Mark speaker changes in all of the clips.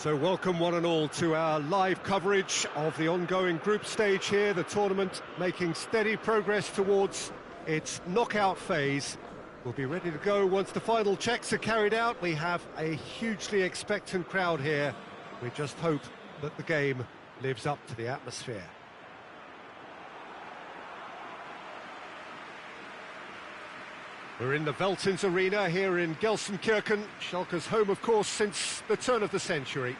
Speaker 1: So welcome one and all to our live coverage of the ongoing group stage here, the tournament making steady progress towards its knockout phase. We'll be ready to go once the final checks are carried out. We have a hugely expectant crowd here. We just hope that the game lives up to the atmosphere. We're in the Veltins Arena here in Gelsenkirchen, Schalke's home, of course, since the turn of the century.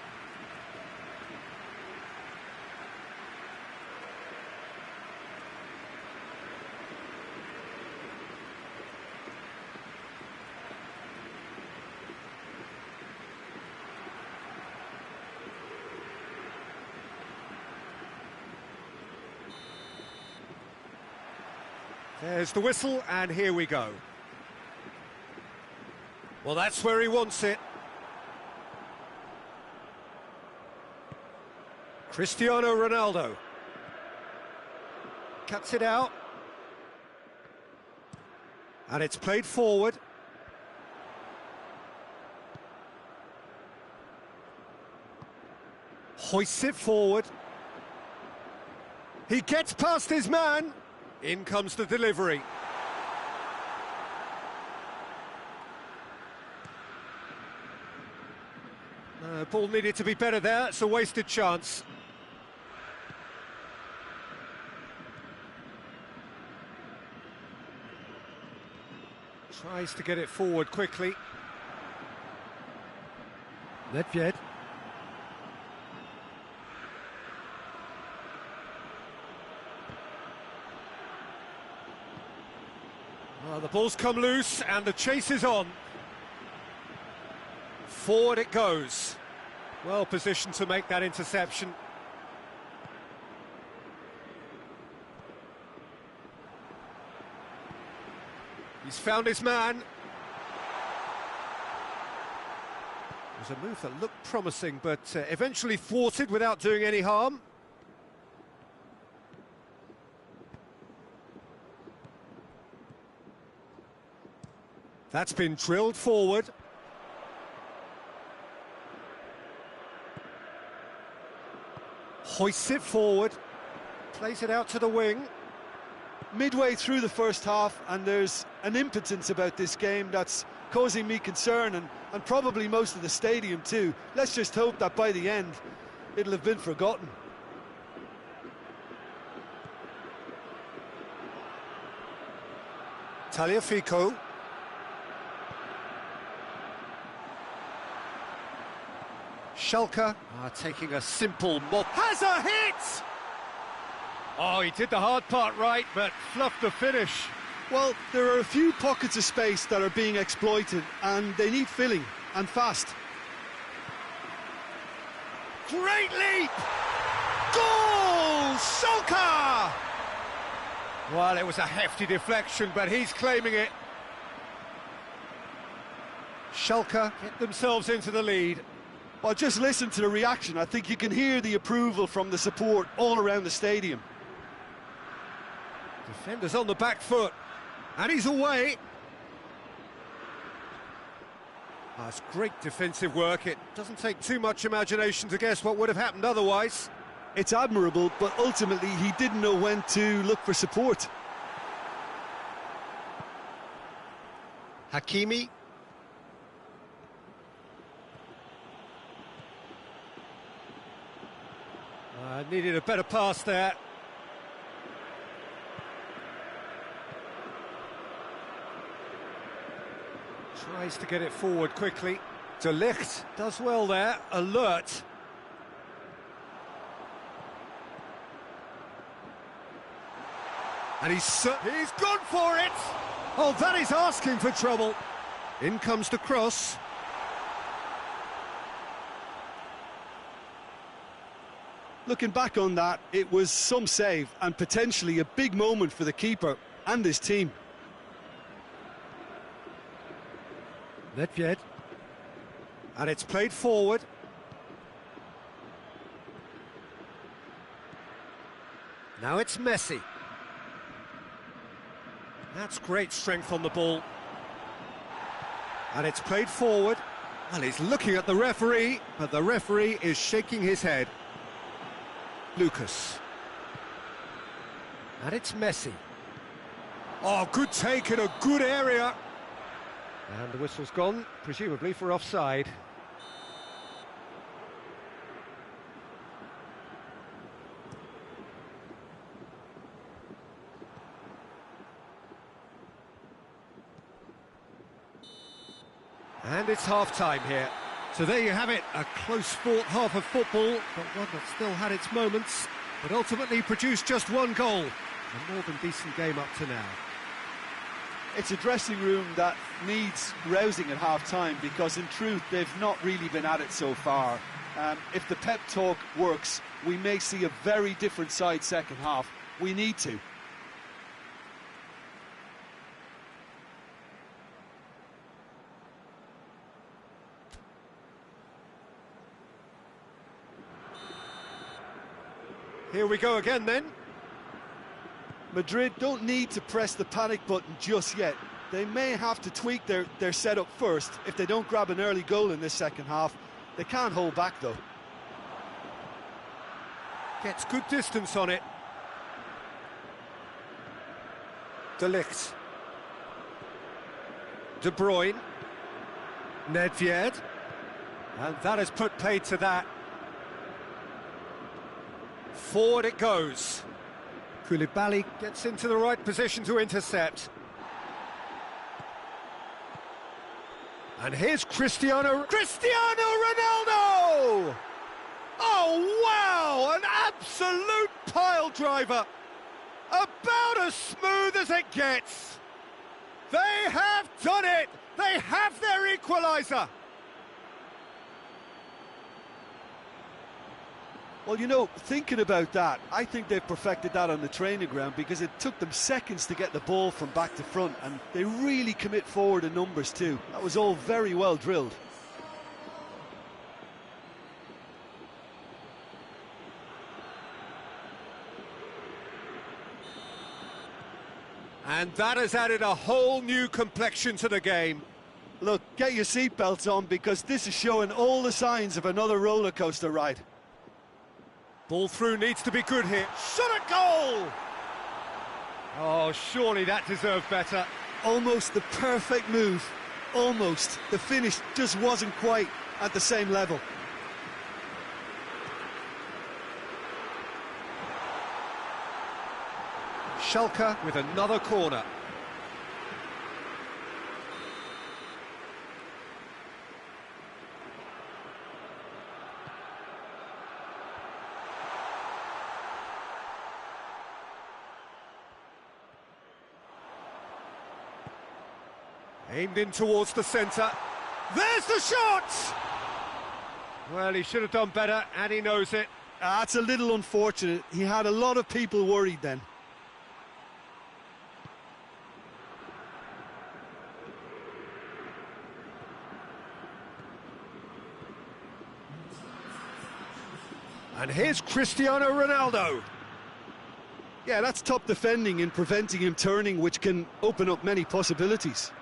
Speaker 1: There's the whistle, and here we go. Well, that's where he wants it. Cristiano Ronaldo. Cuts it out. And it's played forward. Hoists it forward. He gets past his man. In comes the delivery. Ball needed to be better there, it's a wasted chance. Tries to get it forward quickly. Nedved. Well, the ball's come loose and the chase is on. Forward it goes. Well positioned to make that interception. He's found his man. It was a move that looked promising, but eventually thwarted without doing any harm. That's been drilled forward. Hoists it forward, plays it out to the wing.
Speaker 2: Midway through the first half, and there's an impotence about this game that's causing me concern, and probably most of the stadium too. Let's just hope that by the end, it'll have been forgotten.
Speaker 1: Tagliafico. Schalke are taking a simple mob. Has a hit! Oh, he did the hard part right, but fluffed the finish.
Speaker 2: Well, there are a few pockets of space that are being exploited, and they need filling, and fast.
Speaker 1: Great leap! Goal! Schalke! Well, it was a hefty deflection, but he's claiming it. Schalke get themselves into the lead.
Speaker 2: Well, just listen to the reaction. I think you can hear the approval from the support all around the stadium.
Speaker 1: Defender's on the back foot, and he's away. That's great defensive work. It doesn't take too much imagination to guess what would have happened otherwise.
Speaker 2: It's admirable, but ultimately he didn't know when to look for support.
Speaker 1: Hakimi. Needed a better pass there. Tries to get it forward quickly. De Ligt does well there, alert. And he's gone for it! Oh, that is asking for trouble. In comes the cross.
Speaker 2: Looking back on that, it was some save and potentially a big moment for the keeper and his team.
Speaker 1: Nedved. And it's played forward. Now it's Messi. That's great strength on the ball. And it's played forward. Well, he's looking at the referee, but the referee is shaking his head. Lucas. And it's Messi. Oh, good take in a good area. And the whistle's gone, presumably for offside. And it's half-time here. So there you have it, a close-fought half of football, but one that still had its moments, but ultimately produced just one goal. A more than decent game up to now.
Speaker 2: It's a dressing room that needs rousing at half-time, because in truth they've not really been at it so far. If the pep talk works, we may see a very different side second half. We need to.
Speaker 1: Here we go again then.
Speaker 2: Madrid don't need to press the panic button just yet. They may have to tweak their setup first if they don't grab an early goal in this second half. They can't hold back though.
Speaker 1: Gets good distance on it. De Ligt. De Bruyne. Nedved. And that has put paid to that. Forward it goes. Koulibaly gets into the right position to intercept. And here's Cristiano Ronaldo! Oh, wow! An absolute pile driver! About as smooth as it gets! They have done it! They have their equaliser!
Speaker 2: Well, you know, thinking about that, I think they've perfected that on the training ground, because it took them seconds to get the ball from back to front, and they really commit forward in numbers too. That was all very well drilled.
Speaker 1: And that has added a whole new complexion to the game.
Speaker 2: Look, get your seatbelts on, because this is showing all the signs of another roller coaster ride.
Speaker 1: Ball through needs to be good here. Shot at goal! Oh, surely that deserved better.
Speaker 2: Almost the perfect move. Almost. The finish just wasn't quite at the same level.
Speaker 1: Schalke with another corner. Aimed in towards the centre. There's the shot! Well, he should have done better, and he knows it.
Speaker 2: That's a little unfortunate. He had a lot of people worried then.
Speaker 1: And here's Cristiano Ronaldo.
Speaker 2: Yeah, that's top defending in preventing him turning, which can open up many possibilities.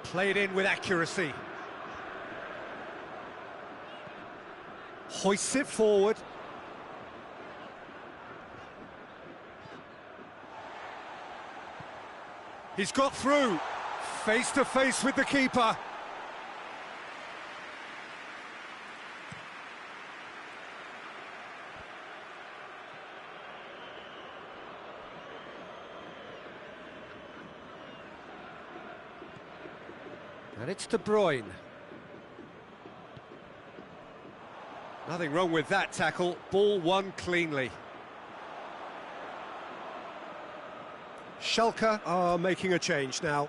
Speaker 1: Played in with accuracy. Hoists it forward. He's got through. Face to face with the keeper. And it's De Bruyne. Nothing wrong with that tackle. Ball won cleanly. Schalke are making a change now.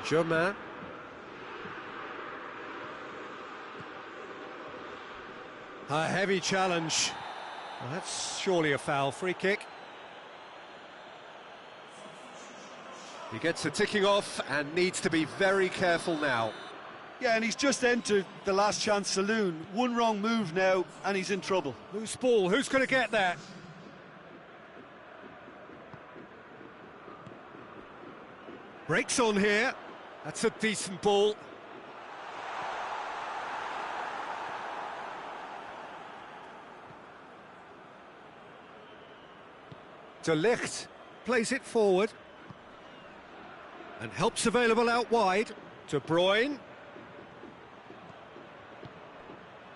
Speaker 1: Germain. A heavy challenge. Well, that's surely a foul. Free kick. He gets a ticking off and needs to be very careful now.
Speaker 2: Yeah, and he's just entered the last chance saloon. One wrong move now, and he's in trouble.
Speaker 1: Loose ball, who's going to get that? Breaks on here. That's a decent ball. De Ligt plays it forward. And help's available out wide. De Bruyne.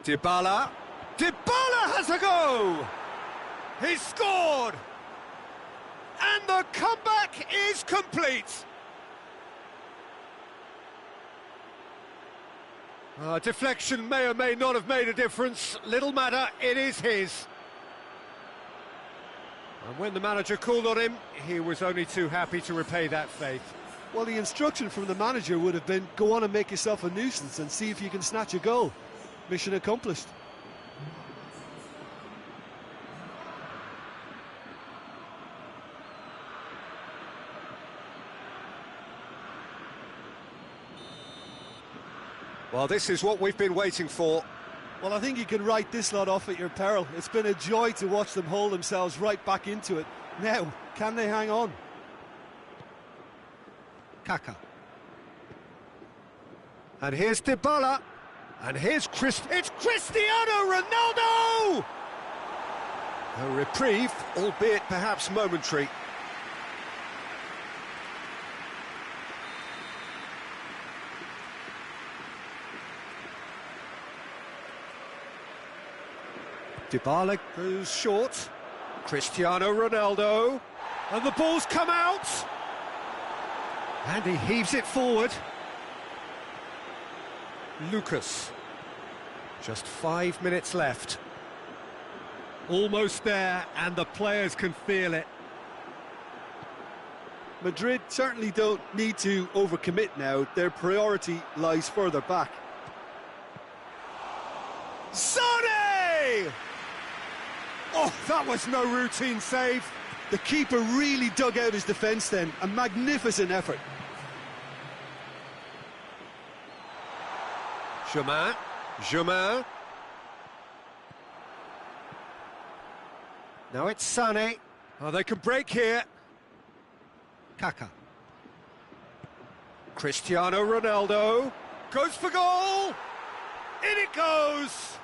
Speaker 1: Dybala. Dybala has a go! He's scored! And the comeback is complete! Deflection may or may not have made a difference. Little matter, it is his. And when the manager called on him, he was only too happy to repay that faith.
Speaker 2: Well, the instruction from the manager would have been, go on and make yourself a nuisance and see if you can snatch a goal. Mission accomplished.
Speaker 1: Well, this is what we've been waiting for.
Speaker 2: Well, I think you can write this lot off at your peril. It's been a joy to watch them hold themselves right back into it. Now, can they hang on?
Speaker 1: Kaka. And here's Dybala. And here's it's Cristiano Ronaldo! A reprieve, albeit perhaps momentary. Dybala goes short. Cristiano Ronaldo. And the ball's come out! And he heaves it forward. Lucas. Just 5 minutes left. Almost there, and the players can feel it.
Speaker 2: Madrid certainly don't need to overcommit now. Their priority lies further back.
Speaker 1: Sane! Oh, that was no routine save.
Speaker 2: The keeper really dug out his defence then. A magnificent effort.
Speaker 1: Germain. Now it's Sané. Oh, they can break here. Kaka. Cristiano Ronaldo. Goes for goal. In it goes.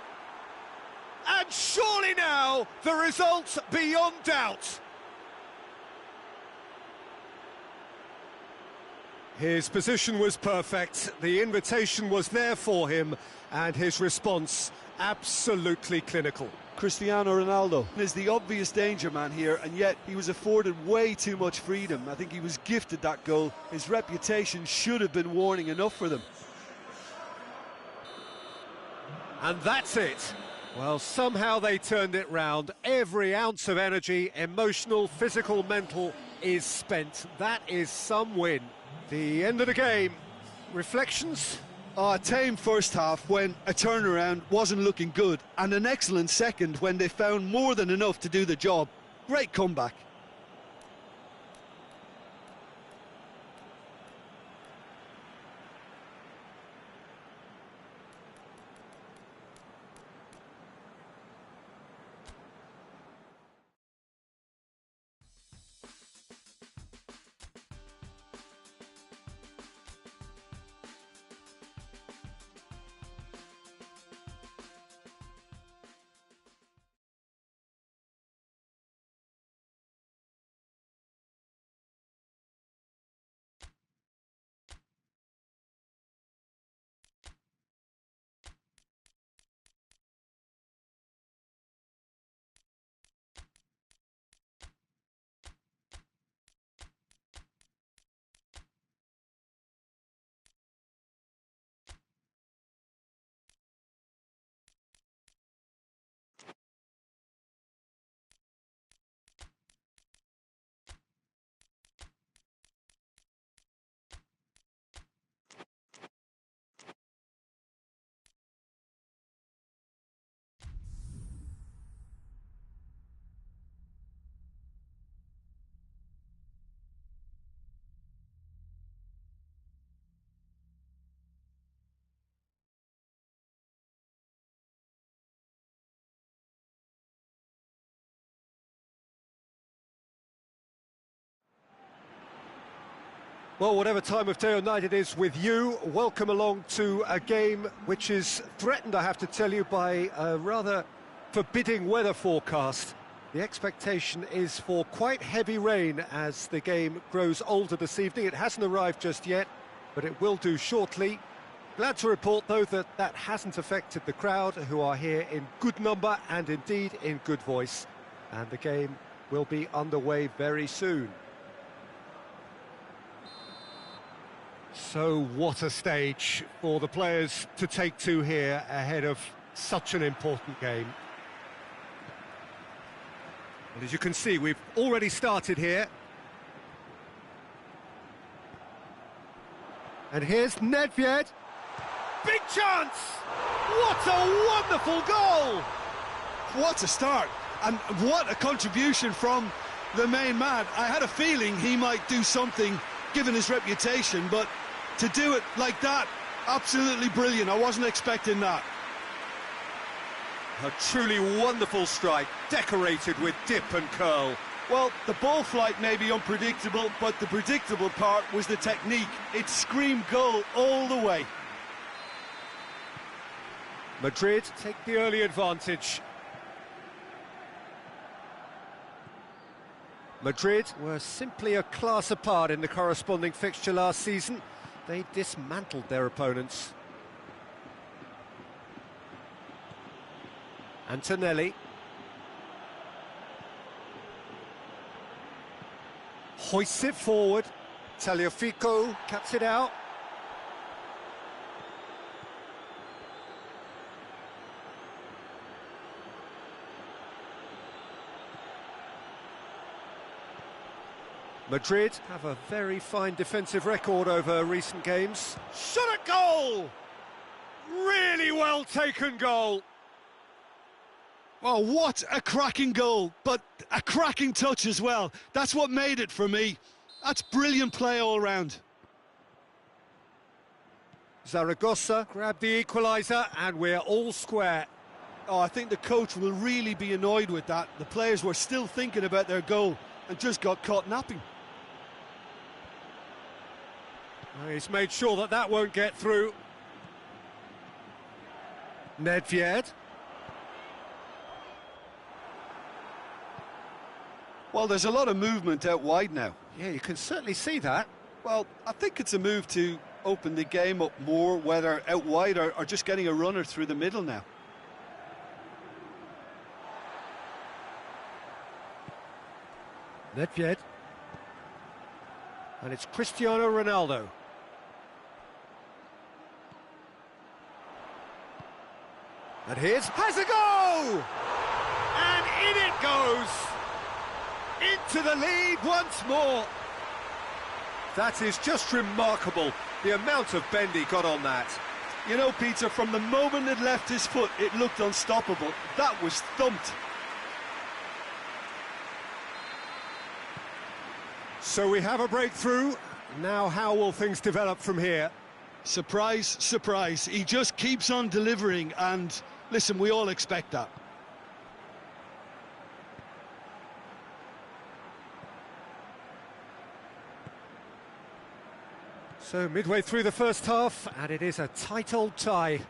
Speaker 1: And surely now, the result beyond doubt. His position was perfect, the invitation was there for him, and his response absolutely clinical.
Speaker 2: Cristiano Ronaldo is the obvious danger man here, and yet he was afforded way too much freedom. I think he was gifted that goal. His reputation should have been warning enough for them.
Speaker 1: And that's it. Well, somehow they turned it round. Every ounce of energy, emotional, physical, mental, is spent. That is some win. The end of the game. Reflections?
Speaker 2: A tame first half when a turnaround wasn't looking good, and an excellent second when they found more than enough to do the job. Great comeback.
Speaker 1: Well, whatever time of day or night it is with you, welcome along to a game which is threatened, I have to tell you, by a rather forbidding weather forecast. The expectation is for quite heavy rain as the game grows older this evening. It hasn't arrived just yet, but it will do shortly. Glad to report, though, that that hasn't affected the crowd, who are here in good number and indeed in good voice. And the game will be underway very soon. So what a stage for the players to take to here ahead of such an important game. Well, as you can see, we've already started here. And here's Nedved. Big chance! What a wonderful goal!
Speaker 2: What a start, and what a contribution from the main man. I had a feeling he might do something given his reputation, but to do it like that, absolutely brilliant. I wasn't expecting that.
Speaker 1: A truly wonderful strike, decorated with dip and curl.
Speaker 2: Well, the ball flight may be unpredictable, but the predictable part was the technique. It screamed goal all the way.
Speaker 1: Madrid take the early advantage. Madrid were simply a class apart in the corresponding fixture last season. They dismantled their opponents. Antonelli. Hoists it forward. Tagliafico cuts it out. Madrid have a very fine defensive record over recent games. Shot at goal! Really well taken goal.
Speaker 2: Oh, what a cracking goal, but a cracking touch as well. That's what made it for me. That's brilliant play all round.
Speaker 1: Zaragoza grabbed the equaliser and we're all square.
Speaker 2: Oh, I think the coach will really be annoyed with that. The players were still thinking about their goal and just got caught napping.
Speaker 1: He's made sure that that won't get through. Nedved.
Speaker 2: Well, there's a lot of movement out wide now.
Speaker 1: Yeah, you can certainly see that.
Speaker 2: Well, I think it's a move to open the game up more, whether out wide or just getting a runner through the middle now.
Speaker 1: Nedved. And it's Cristiano Ronaldo. And has a go! And in it goes! Into the lead once more. That is just remarkable, the amount of bend he got on that.
Speaker 2: You know, Peter, from the moment it left his foot, it looked unstoppable. That was thumped.
Speaker 1: So we have a breakthrough. Now how will things develop from here?
Speaker 2: Surprise, surprise. He just keeps on delivering, and listen, we all expect that.
Speaker 1: So midway through the first half, and it is a tight old tie.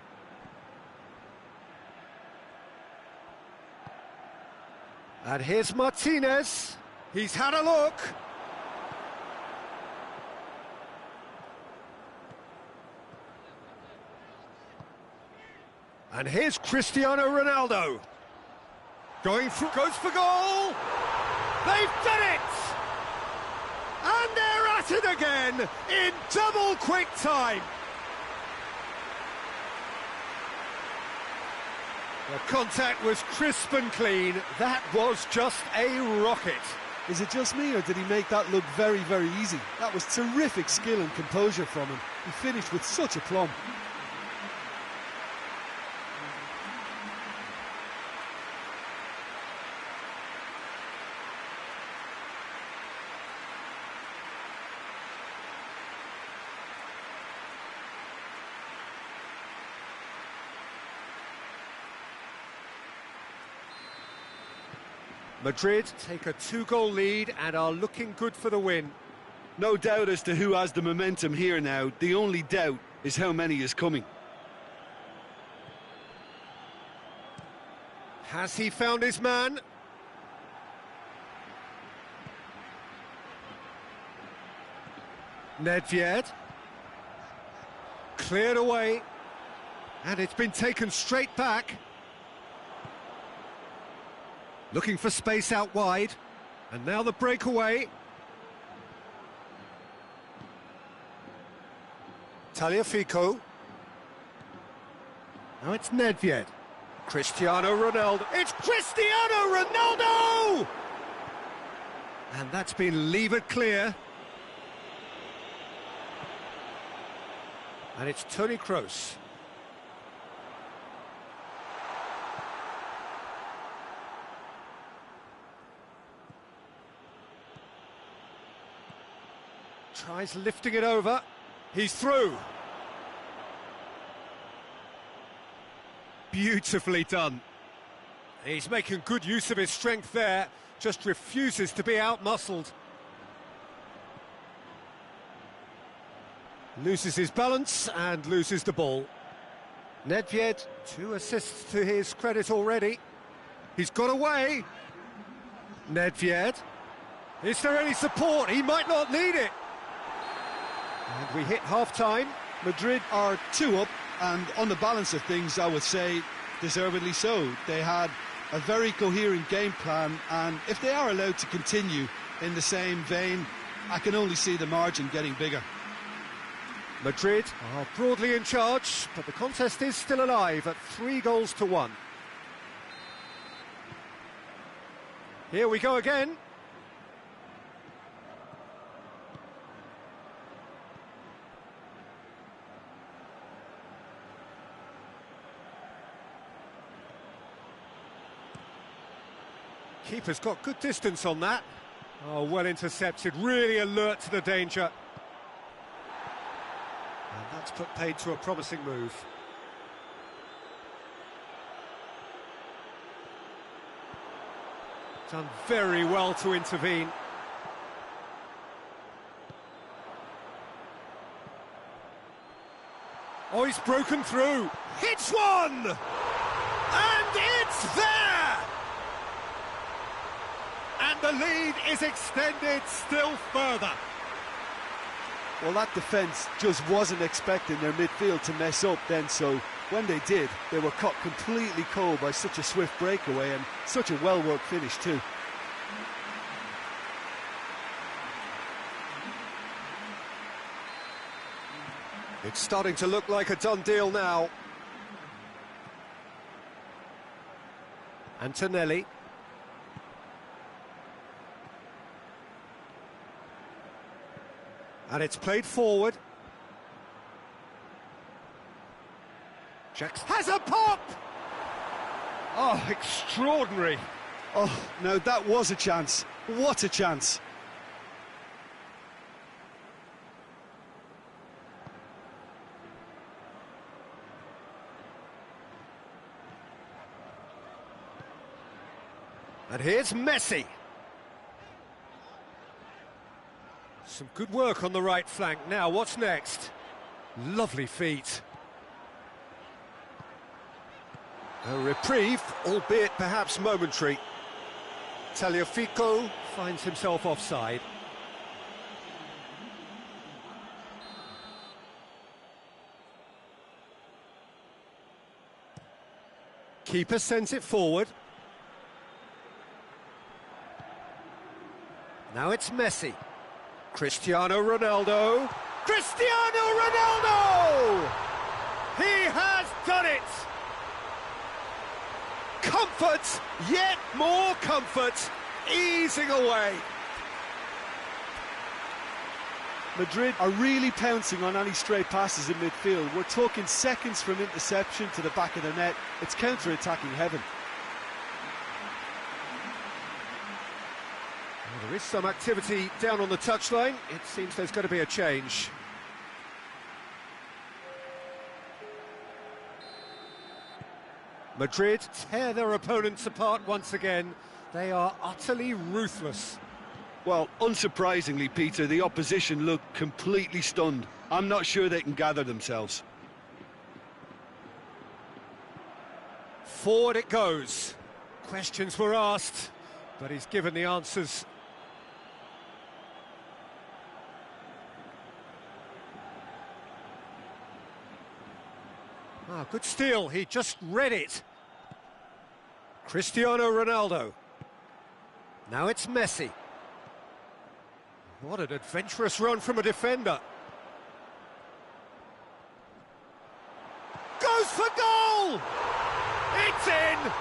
Speaker 1: And here's Martinez. He's had a look. And here's Cristiano Ronaldo. Going through, goes for goal. They've done it! And they're at it again in double quick time. The contact was crisp and clean. That was just a rocket.
Speaker 2: Is it just me, or did he make that look very, very easy? That was terrific skill and composure from him. He finished with such aplomb.
Speaker 1: Madrid take a 2-goal lead and are looking good for the win.
Speaker 2: No doubt as to who has the momentum here now. The only doubt is how many is coming.
Speaker 1: Has he found his man? Nedved. Cleared away. And it's been taken straight back. Looking for space out wide. And now the breakaway. Tagliafico. Now it's Nedved. Cristiano Ronaldo. It's Cristiano Ronaldo! And that's been levered clear. And it's Toni Kroos. Tries lifting it over. He's through. Beautifully done. He's making good use of his strength there, just refuses to be out-muscled. Loses his balance and loses the ball. Nedved, 2 assists to his credit already. He's got away. Nedved. Is there any support? He might not need it. And we hit half-time.
Speaker 2: Madrid are 2 up, and on the balance of things, I would say, deservedly so. They had a very coherent game plan, and if they are allowed to continue in the same vein, I can only see the margin getting bigger.
Speaker 1: Madrid are broadly in charge, but the contest is still alive at 3-1. Here we go again. Keeper's got good distance on that. Oh, well intercepted, really alert to the danger. And that's put paid to a promising move. Done very well to intervene. Oh, he's broken through. Hits one! And it's there! And the lead is extended still further.
Speaker 2: Well, that defence just wasn't expecting their midfield to mess up then, so when they did, they were caught completely cold by such a swift breakaway and such a well-worked finish too.
Speaker 1: It's starting to look like a done deal now. Antonelli. And it's played forward. Jackson has a pop! Oh, extraordinary.
Speaker 2: Oh, no, that was a chance. What a chance.
Speaker 1: And here's Messi. Some good work on the right flank. Now, what's next? Lovely feet. A reprieve, albeit perhaps momentary. Tagliafico finds himself offside. Keeper sends it forward. Now it's Messi. Cristiano Ronaldo. Cristiano Ronaldo! He has done it! Comfort, yet more comfort, easing away.
Speaker 2: Madrid are really pouncing on any stray passes in midfield. We're talking seconds from interception to the back of the net. It's counter-attacking heaven.
Speaker 1: Well, there is some activity down on the touchline. It seems there's going to be a change. Madrid tear their opponents apart once again. They are utterly ruthless.
Speaker 2: Well, unsurprisingly, Peter, the opposition looked completely stunned. I'm not sure they can gather themselves.
Speaker 1: Forward it goes. Questions were asked, but he's given the answers. Ah, good steal, he just read it. Cristiano Ronaldo. Now it's Messi. What an adventurous run from a defender. Goes for goal! It's in!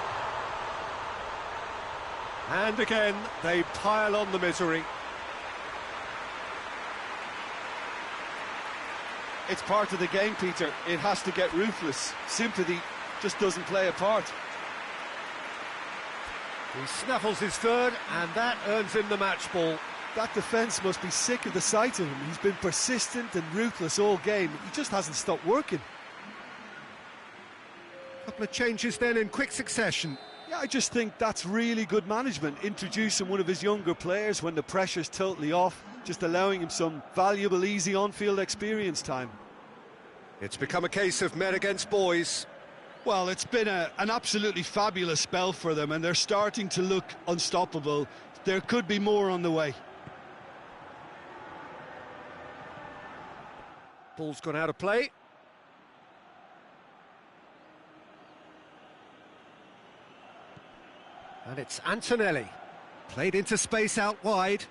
Speaker 1: And again, they pile on the misery.
Speaker 2: It's part of the game, Peter. It has to get ruthless. Sympathy just doesn't play a part.
Speaker 1: He snaffles his third, and that earns him the match ball.
Speaker 2: That defence must be sick of the sight of him. He's been persistent and ruthless all game. He just hasn't stopped working.
Speaker 1: Couple of changes then in quick succession.
Speaker 2: Yeah, I just think that's really good management. Introducing one of his younger players when the pressure's totally off, just allowing him some valuable, easy on-field experience time.
Speaker 1: It's become a case of men against boys.
Speaker 2: Well, it's been an absolutely fabulous spell for them, and they're starting to look unstoppable. There could be more on the way.
Speaker 1: Ball's gone out of play. And it's Antonelli. Played into space out wide.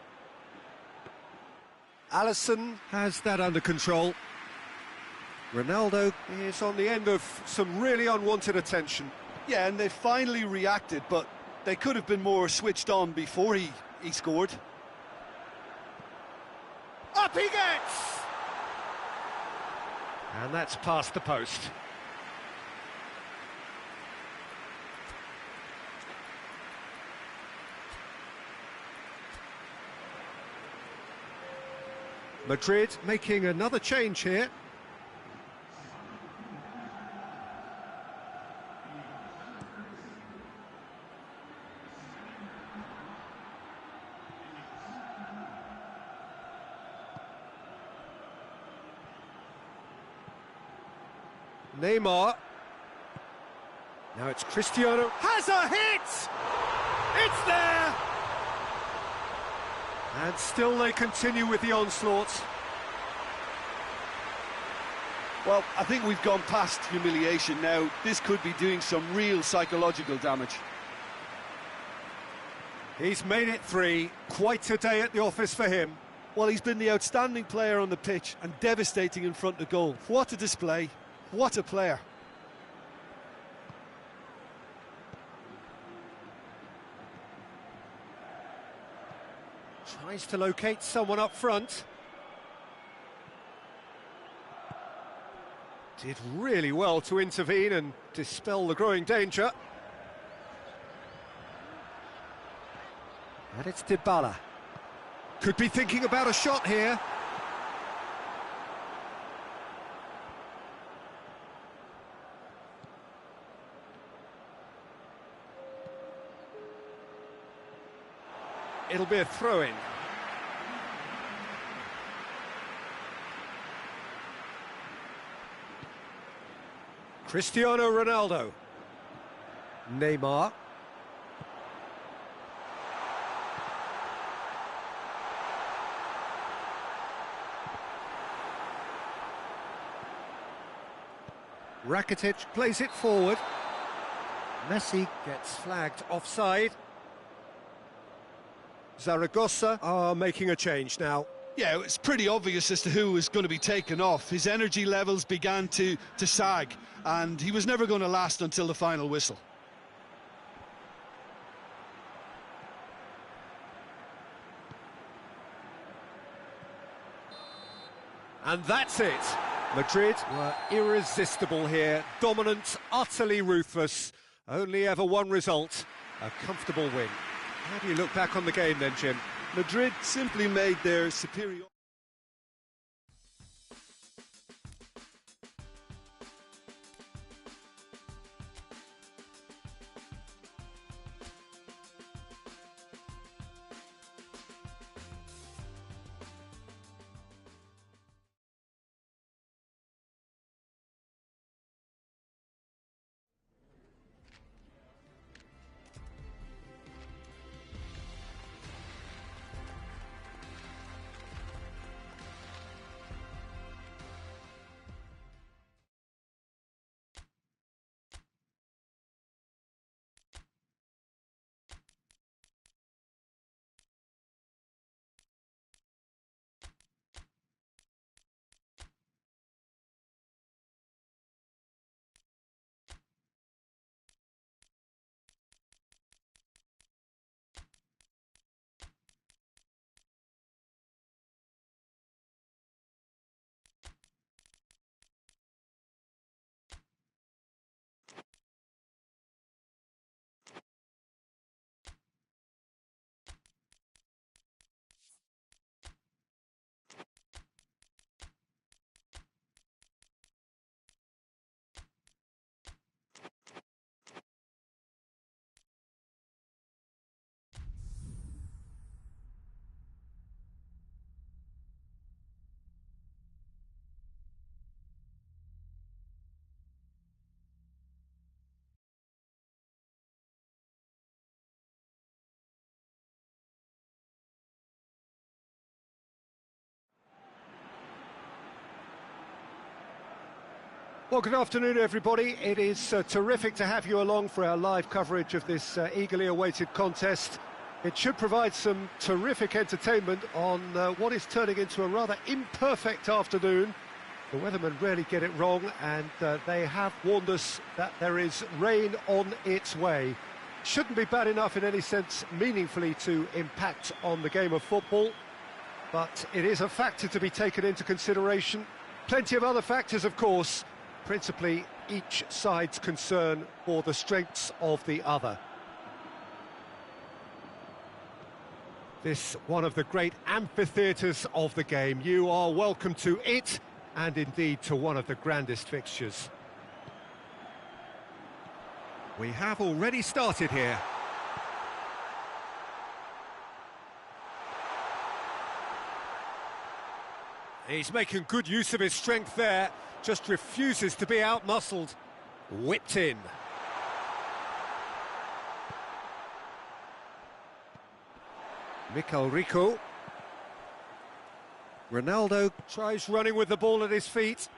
Speaker 1: Alisson has that under control. Ronaldo is on the end of some really unwanted attention.
Speaker 2: Yeah, and they finally reacted, but they could have been more switched on before he scored.
Speaker 1: Up he gets! And that's past the post. Madrid making another change here. Neymar. Now it's Cristiano. Has a hit! It's there! And still they continue with the onslaught.
Speaker 2: Well, I think we've gone past humiliation now. This could be doing some real psychological damage.
Speaker 1: He's made it 3. Quite a day at the office for him.
Speaker 2: Well, he's been the outstanding player on the pitch and devastating in front of goal. What a display. What a player.
Speaker 1: Tries to locate someone up front. Did really well to intervene and dispel the growing danger. And it's Dybala. Could be thinking about a shot here. It'll be a throw-in. Cristiano Ronaldo. Neymar. Rakitic plays it forward. Messi gets flagged offside. Zaragoza are making a change now.
Speaker 2: Yeah, it's pretty obvious as to who was going to be taken off. His energy levels began to sag, and he was never going to last until the final whistle.
Speaker 1: And that's it. Madrid were irresistible here. Dominant, utterly ruthless. Only ever one result, a comfortable win. How do you look back on the game then, Jim?
Speaker 2: Madrid simply made their superior...
Speaker 1: Well, good afternoon, everybody. It is terrific to have you along for our live coverage of this eagerly awaited contest. It should provide some terrific entertainment on what is turning into a rather imperfect afternoon. The weathermen rarely get it wrong, and they have warned us that there is rain on its way. Shouldn't be bad enough in any sense meaningfully to impact on the game of football, but it is a factor to be taken into consideration. Plenty of other factors, of course, principally each side's concern for the strengths of the other. This one of the great amphitheatres of the game. You are welcome to it, and indeed to one of the grandest fixtures. We have already started here. He's making good use of his strength there, just refuses to be out-muscled. Whipped in. Rico. Ronaldo tries running with the ball at his feet.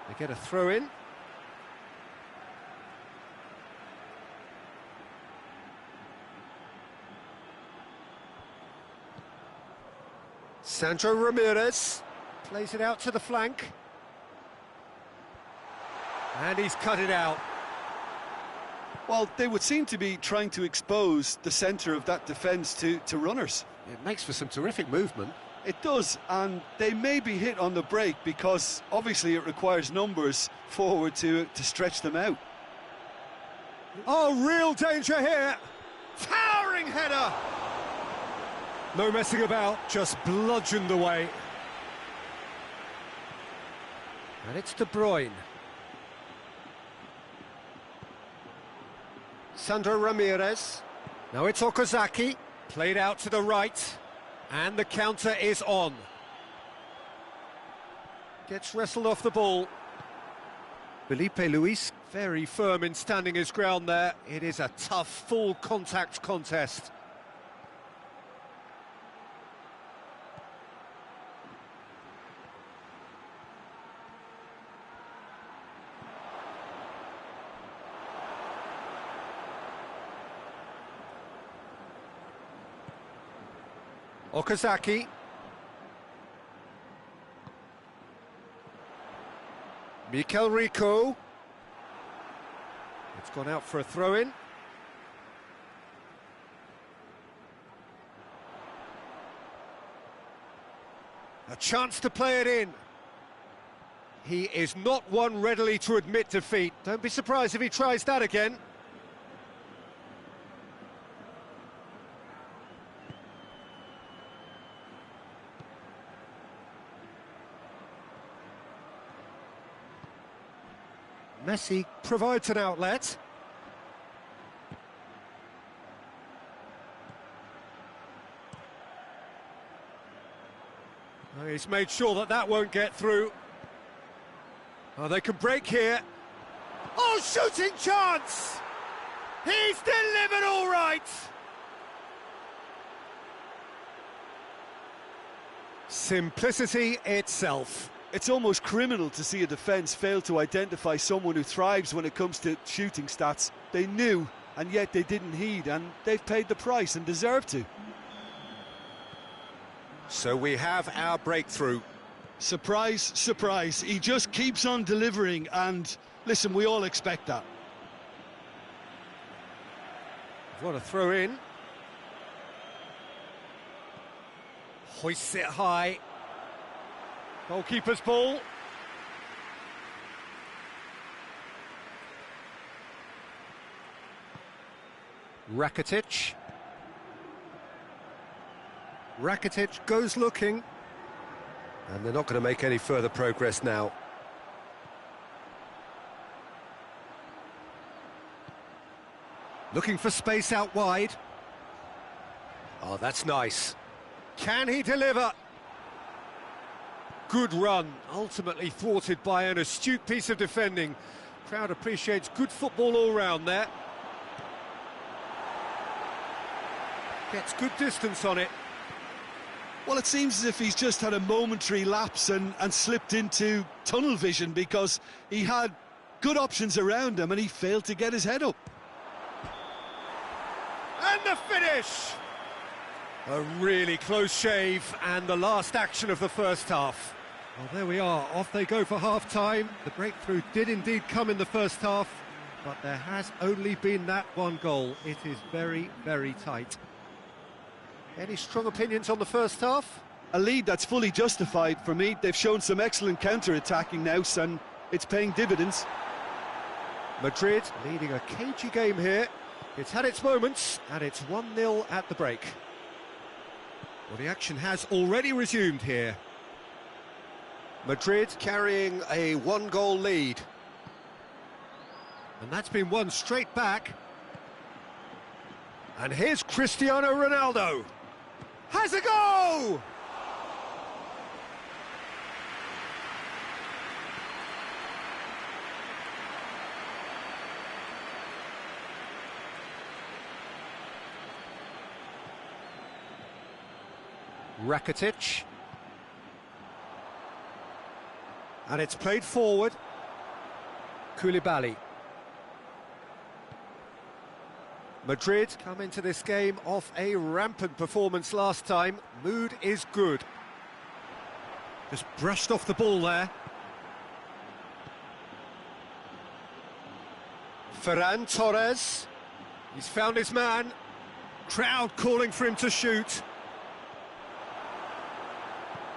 Speaker 1: They get a throw in. Sandro Ramirez plays it out to the flank. And he's cut it out.
Speaker 2: Well, they would seem to be trying to expose the centre of that defence to runners.
Speaker 1: It makes for some terrific movement.
Speaker 2: It does, and they may be hit on the break because obviously it requires numbers forward to stretch them out.
Speaker 1: Oh, real danger here. Towering header. No messing about, just bludgeoned away. And it's De Bruyne. Sandro Ramirez. Now it's Okazaki. Played out to the right. And the counter is on. Gets wrestled off the ball. Felipe Luis, very firm in standing his ground there. It is a tough, full contact contest. Okazaki. Mikel Rico. It's gone out for a throw-in. A chance to play it in. He is not one readily to admit defeat. Don't be surprised if he tries that again. Messi provides an outlet. Oh, he's made sure that that won't get through. Oh, they can break here. Oh, shooting chance! He's delivered all right! Simplicity itself.
Speaker 2: It's almost criminal to see a defence fail to identify someone who thrives when it comes to shooting stats. They knew, and yet they didn't heed, and they've paid the price and deserve to.
Speaker 1: So we have our breakthrough.
Speaker 2: Surprise, surprise. He just keeps on delivering, and listen, we all expect that.
Speaker 1: What a throw in. Hoists it high. Goalkeeper's ball. Rakitic. Rakitic goes looking. And they're not going to make any further progress now. Looking for space out wide. Oh, that's nice. Can he deliver? Good run, ultimately thwarted by an astute piece of defending. Crowd appreciates good football all round there. Gets good distance on it.
Speaker 2: Well, it seems as if he's just had a momentary lapse and slipped into tunnel vision, because he had good options around him and he failed to get his head up.
Speaker 1: And the finish! A really close shave, and the last action of the first half. Well, there we are, off they go for half-time. The breakthrough did indeed come in the first half, but there has only been that one goal. It is very, very tight. Any strong opinions on the first half?
Speaker 2: A lead that's fully justified for me. They've shown some excellent counter-attacking now, and it's paying dividends.
Speaker 1: Madrid leading a cagey game here. It's had its moments, and it's 1-0 at the break. Well, the action has already resumed here. Madrid carrying a one-goal lead. And that's been won straight back. And here's Cristiano Ronaldo. Has a go! Rakitic. And it's played forward. Koulibaly. Madrid come into this game off a rampant performance last time. Mood is good. Just brushed off the ball there. Ferran Torres. He's found his man. Crowd calling for him to shoot.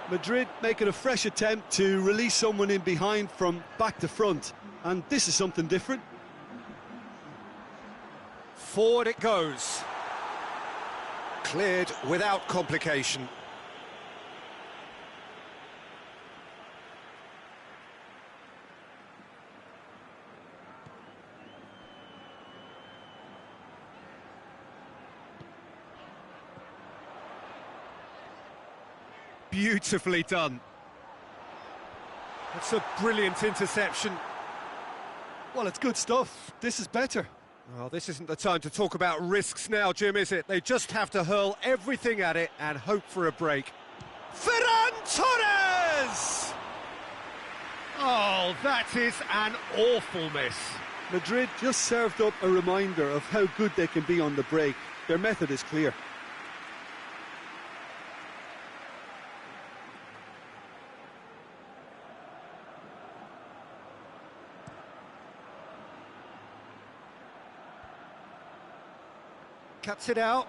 Speaker 2: Madrid making a fresh attempt to release someone in behind from back to front, and this is something different.
Speaker 1: Forward it goes. Cleared without complication. Beautifully done. That's a brilliant interception.
Speaker 2: Well, it's good stuff. This is better.
Speaker 1: Well, this isn't the time to talk about risks now, Jim, is it? They just have to hurl everything at it and hope for a break. Ferran Torres! Oh, that is an awful miss.
Speaker 2: Madrid just served up a reminder of how good they can be on the break. Their method is clear.
Speaker 1: Cuts it out.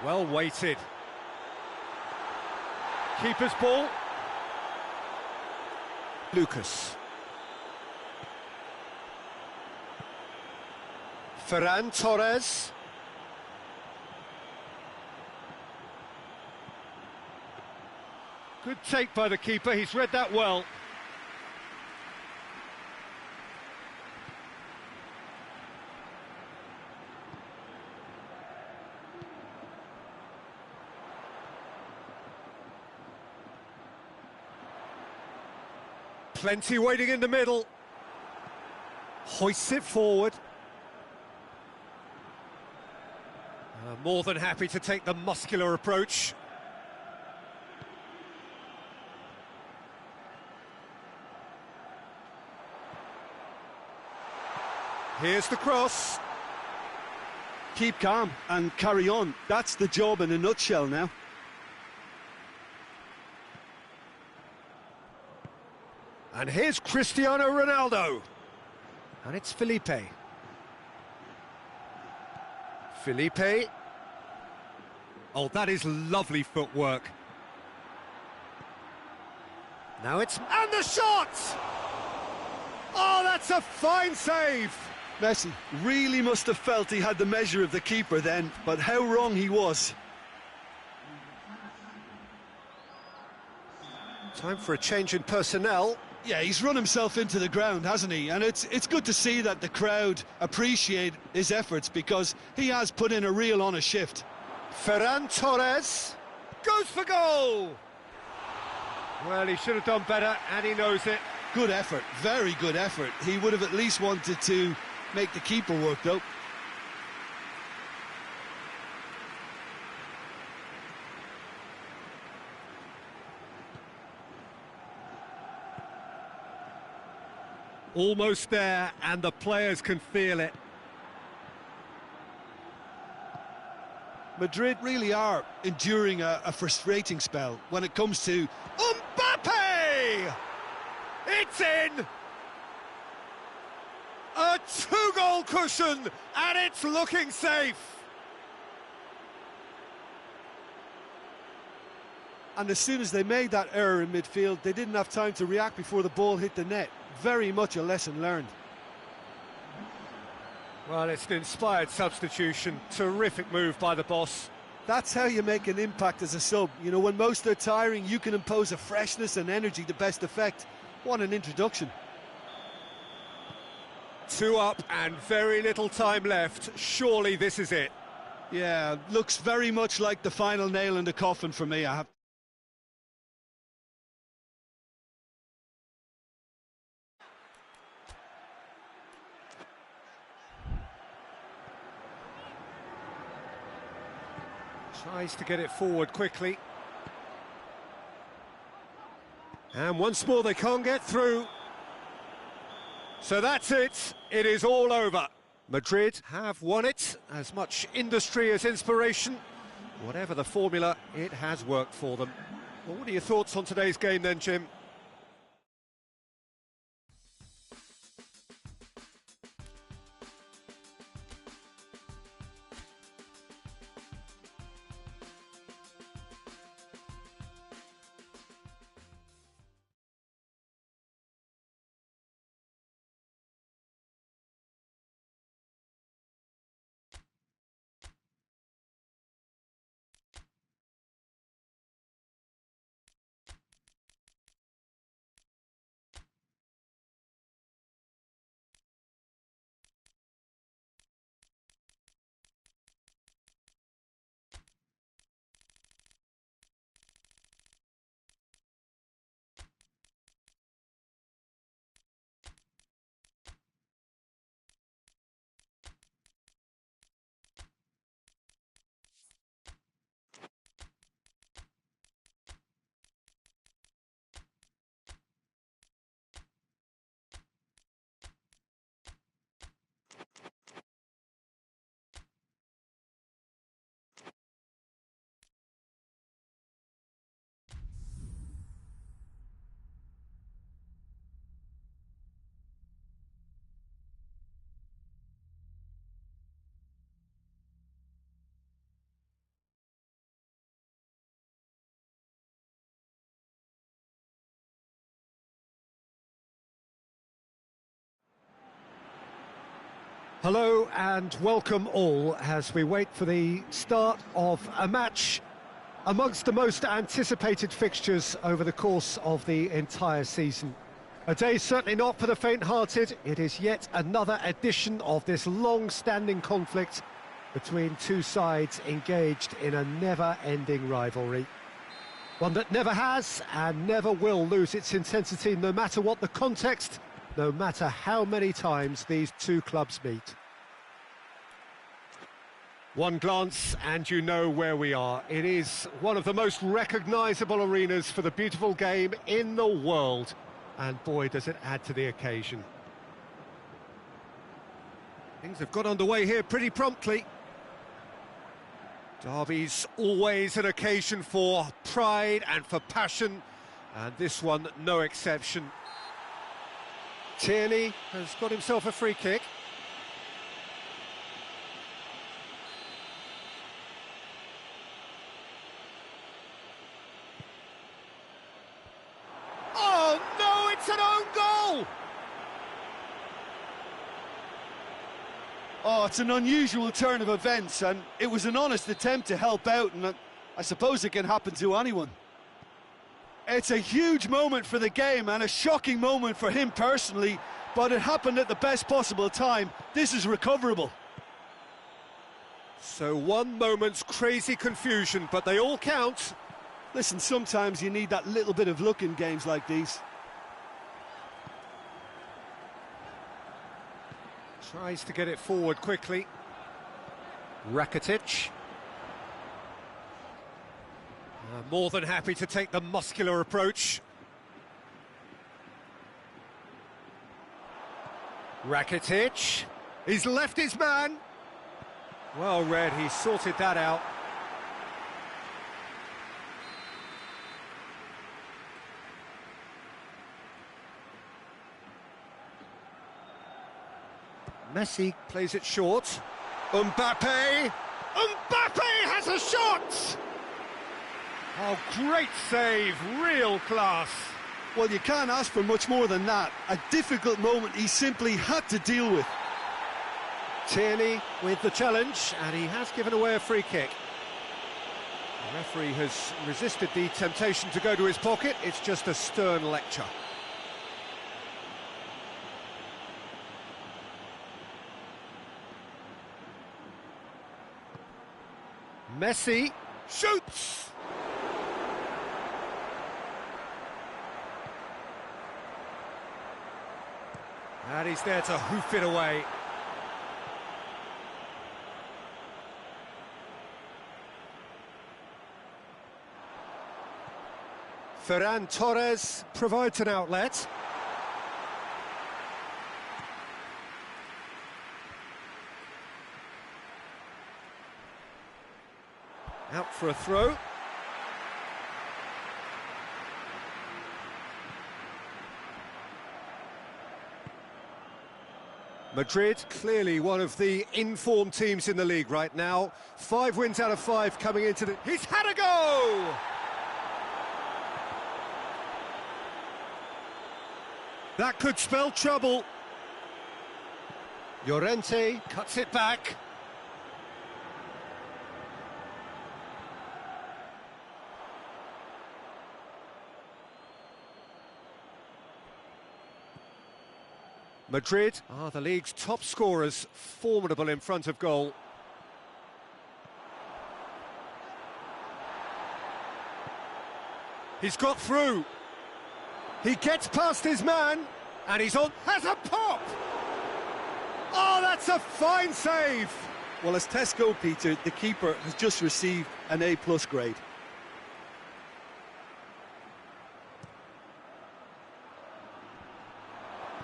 Speaker 1: Well weighted. Keeper's ball. Lucas. Ferran Torres. Good take by the keeper, he's read that well. Plenty waiting in the middle. Hoists it forward. More than happy to take the muscular approach. Here's the cross.
Speaker 2: Keep calm and carry on. That's the job in a nutshell now.
Speaker 1: And here's Cristiano Ronaldo. And it's Felipe. Felipe. Oh, that is lovely footwork. Now it's... And the shot! Oh, that's a fine save!
Speaker 2: Messi really must have felt he had the measure of the keeper then, but how wrong he was.
Speaker 1: Time for a change in personnel.
Speaker 2: Yeah, he's run himself into the ground, hasn't he? And it's good to see that the crowd appreciate his efforts, because he has put in a real honest shift.
Speaker 1: Ferran Torres goes for goal! Well, he should have done better, and he knows it.
Speaker 2: Good effort, very good effort. He would have at least wanted to make the keeper work, though.
Speaker 1: Almost there, and the players can feel it.
Speaker 2: Madrid really are enduring a frustrating spell when it comes to
Speaker 1: Mbappe! It's in! A two-goal cushion, and it's looking safe.
Speaker 2: And as soon as they made that error in midfield, they didn't have time to react before the ball hit the net. Very much a lesson learned.
Speaker 1: Well, it's an inspired substitution. Terrific move by the boss.
Speaker 2: That's how you make an impact as a sub. You know, when most are tiring, you can impose a freshness and energy to best effect. What an introduction.
Speaker 1: 2 up and very little time left. Surely this is it.
Speaker 2: Yeah, looks very much like the final nail in the coffin for me.
Speaker 1: Tries to get it forward quickly. And once more they can't get through. So that's it. It is all over. Madrid have won it. As much industry as inspiration. Whatever the formula, it has worked for them. Well, what are your thoughts on today's game then, Jim? Hello and welcome all as we wait for the start of a match amongst the most anticipated fixtures over the course of the entire season. A day certainly not for the faint-hearted. It is yet another edition of this long-standing conflict between two sides engaged in a never-ending rivalry. One that never has and never will lose its intensity, no matter what the context, no matter how many times these two clubs meet. One glance and you know where we are. It is one of the most recognisable arenas for the beautiful game in the world. And boy, does it add to the occasion. Things have got underway here pretty promptly. Derby's always an occasion for pride and for passion, and this one no exception. Tierney has got himself a free kick. Oh no, it's an own goal!
Speaker 2: Oh, it's an unusual turn of events, and it was an honest attempt to help out, and I suppose it can happen to anyone. It's a huge moment for the game and a shocking moment for him personally, but it happened at the best possible time. This is recoverable.
Speaker 1: So one moment's crazy confusion, but they all count.
Speaker 2: Listen, sometimes you need that little bit of luck in games like these.
Speaker 1: Tries to get it forward quickly. Rakitic. More than happy to take the muscular approach. Rakitic. He's left his man. Well read, he sorted that out. Messi plays it short. Mbappe! Mbappe has a shot! Oh, great save, real class.
Speaker 2: Well, you can't ask for much more than that. A difficult moment he simply had to deal with.
Speaker 1: Tierney with the challenge, and he has given away a free kick. The referee has resisted the temptation to go to his pocket. It's just a stern lecture. Messi shoots! And he's there to hoof it away. Ferran Torres provides an outlet. Out for a throw. Madrid, clearly one of the informed teams in the league right now. 5 wins out of 5 coming into the... He's had a go! That could spell trouble. Llorente cuts it back. Madrid are the league's top scorers, formidable in front of goal. He's got through. He gets past his man, and he's on, has a pop! Oh, that's a fine save!
Speaker 2: Well, as tests go, Peter, the keeper has just received an A+ grade.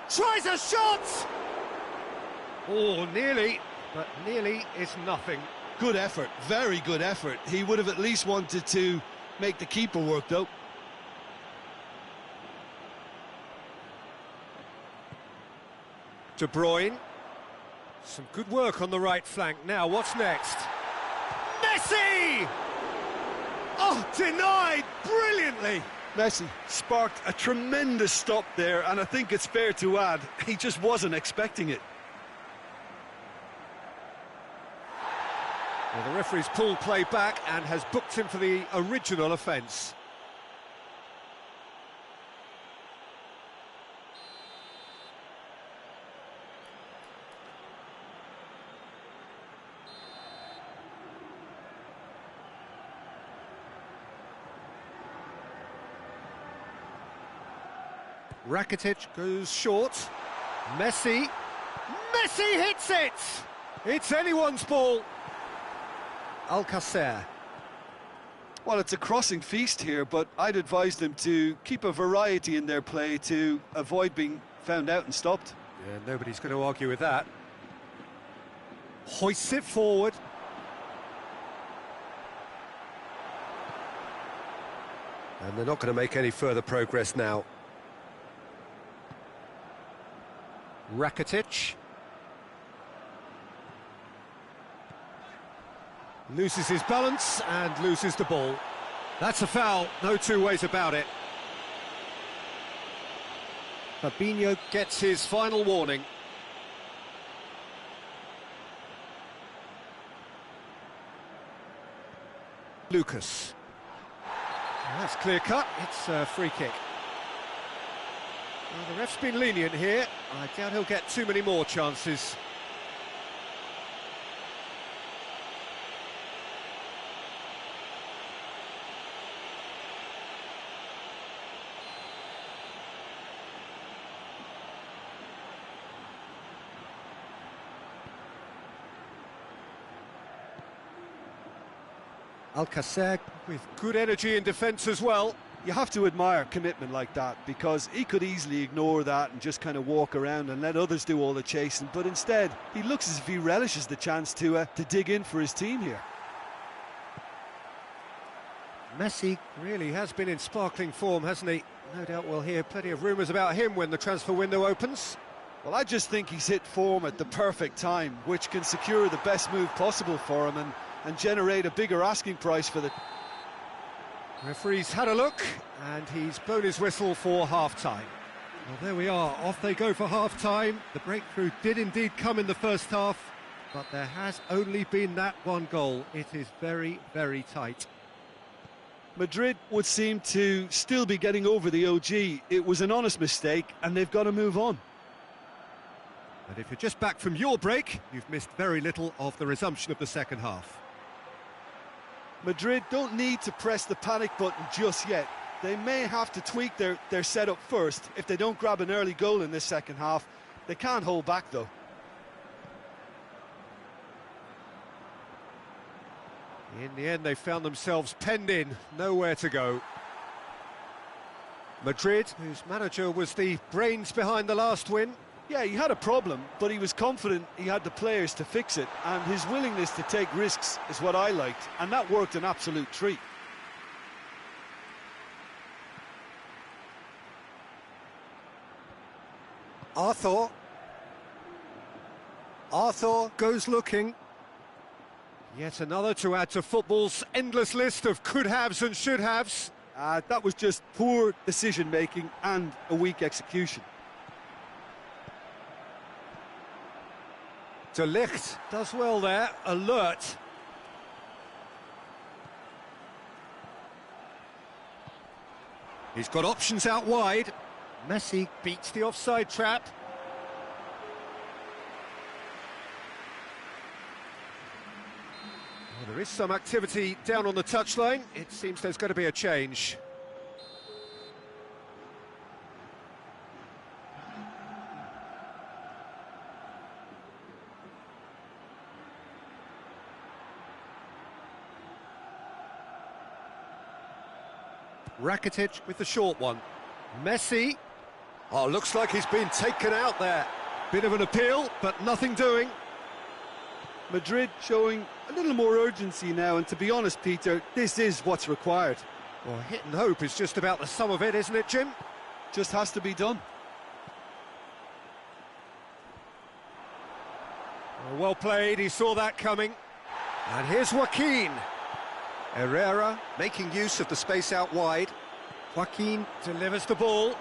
Speaker 1: Tries a shot! Oh, nearly, but nearly is nothing.
Speaker 2: Good effort, very good effort. He would have at least wanted to make the keeper work, though. De Bruyne.
Speaker 1: Some good work on the right flank. Now, what's next? Messi! Oh, denied brilliantly!
Speaker 2: Messi sparked a tremendous stop there, and I think it's fair to add, he just wasn't expecting it.
Speaker 1: Well, the referee's pulled play back and has booked him for the original offence. Rakitic goes short. Messi hits it! It's anyone's ball. Alcacer.
Speaker 2: Well, it's a crossing feast here, but I'd advise them to keep a variety in their play to avoid being found out and stopped.
Speaker 1: Yeah, nobody's going to argue with that. Hoists it forward. And they're not going to make any further progress now. Rakitic. Loses his balance and loses the ball. That's a foul, no two ways about it. Fabinho gets his final warning. Lucas. That's clear cut, it's a free kick. Well, the ref's been lenient here. I doubt he'll get too many more chances. Alcacer with good energy in defence as well.
Speaker 2: You have to admire commitment like that, because he could easily ignore that and just kind of walk around and let others do all the chasing, but instead he looks as if he relishes the chance to dig in for his team here.
Speaker 1: Messi really has been in sparkling form, hasn't he? No doubt we'll hear plenty of rumours about him when the transfer window opens.
Speaker 2: Well, I just think he's hit form at the perfect time, which can secure the best move possible for him and generate a bigger asking price for the...
Speaker 1: Referee's had a look, and he's blown his whistle for half-time. Well, there we are, off they go for half-time. The breakthrough did indeed come in the first half, but there has only been that one goal. It is very, very tight.
Speaker 2: Madrid would seem to still be getting over the OG. It was an honest mistake, and they've got to move on.
Speaker 1: And if you're just back from your break, you've missed very little of the resumption of the second half.
Speaker 2: Madrid don't need to press the panic button just yet. They may have to tweak their setup first if they don't grab an early goal in this second half. They can't hold back, though.
Speaker 1: In the end, they found themselves penned in, nowhere to go. Madrid, whose manager was the brains behind the last win.
Speaker 2: Yeah, he had a problem, but he was confident he had the players to fix it, and his willingness to take risks is what I liked, and that worked an absolute treat.
Speaker 1: Arthur goes looking. Yet another to add to football's endless list of could-haves and should-haves.
Speaker 2: That was just poor decision-making and a weak execution.
Speaker 1: De Ligt does well there, alert. He's got options out wide. Messi beats the offside trap. Well, there is some activity down on the touchline. It seems there's going to be a change. Rakitic with the short one. Messi. Oh, looks like he's been taken out there. Bit of an appeal, but nothing doing.
Speaker 2: Madrid showing a little more urgency now, and to be honest, Peter, this is what's required.
Speaker 1: Well, hit and hope is just about the sum of it, isn't it, Jim?
Speaker 2: Just has to be done.
Speaker 1: Well played, he saw that coming. And here's Joaquin. Herrera making use of the space out wide. Joaquin delivers the ball.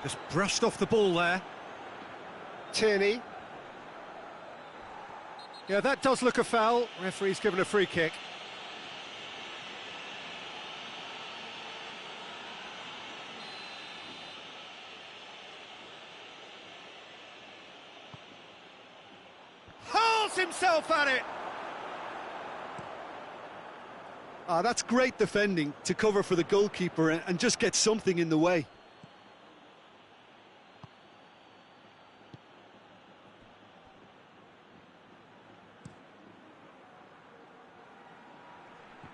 Speaker 1: Just brushed off the ball there. Tierney. Yeah, that does look a foul. Referee's given a free kick. Hurls himself at it.
Speaker 2: That's great defending to cover for the goalkeeper and just get something in the way.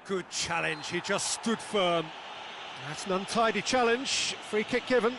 Speaker 1: Good challenge, he just stood firm. That's an untidy challenge, free kick given.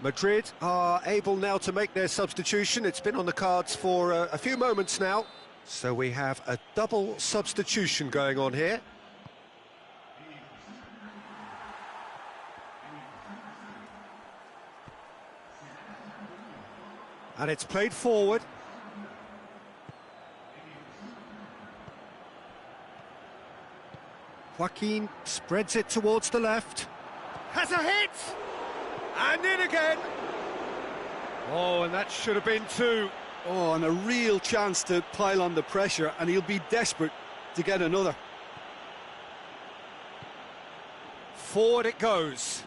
Speaker 1: Madrid are able now to make their substitution. It's been on the cards for a few moments now. So we have a double substitution going on here. And it's played forward. Joaquin spreads it towards the left. Has a hit! And in again. Oh, and that should have been two.
Speaker 2: Oh, and a real chance to pile on the pressure, and he'll be desperate to get another.
Speaker 1: Forward it goes.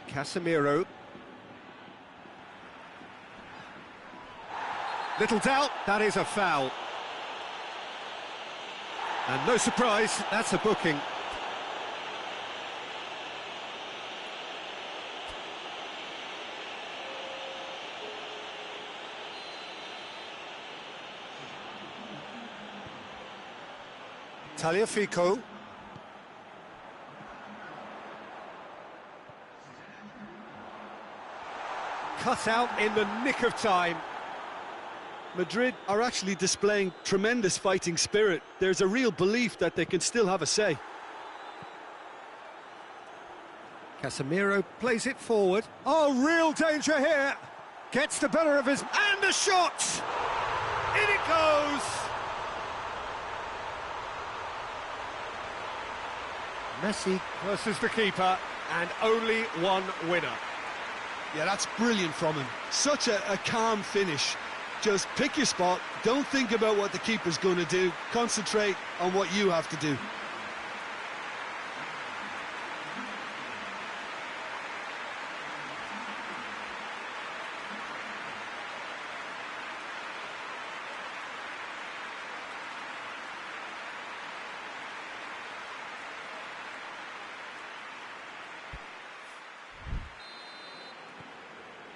Speaker 1: Casemiro. Little doubt, that is a foul. And no surprise, that's a booking. Tagliafico. Cut out in the nick of time.
Speaker 2: Madrid are actually displaying tremendous fighting spirit. There's a real belief that they can still have a say.
Speaker 1: Casemiro plays it forward. Oh, real danger here. Gets the better of his... And the shot! In it goes! Messi versus the keeper, and only one winner.
Speaker 2: Yeah, that's brilliant from him. Such a calm finish. Just pick your spot, don't think about what the keeper's going to do, concentrate on what you have to do.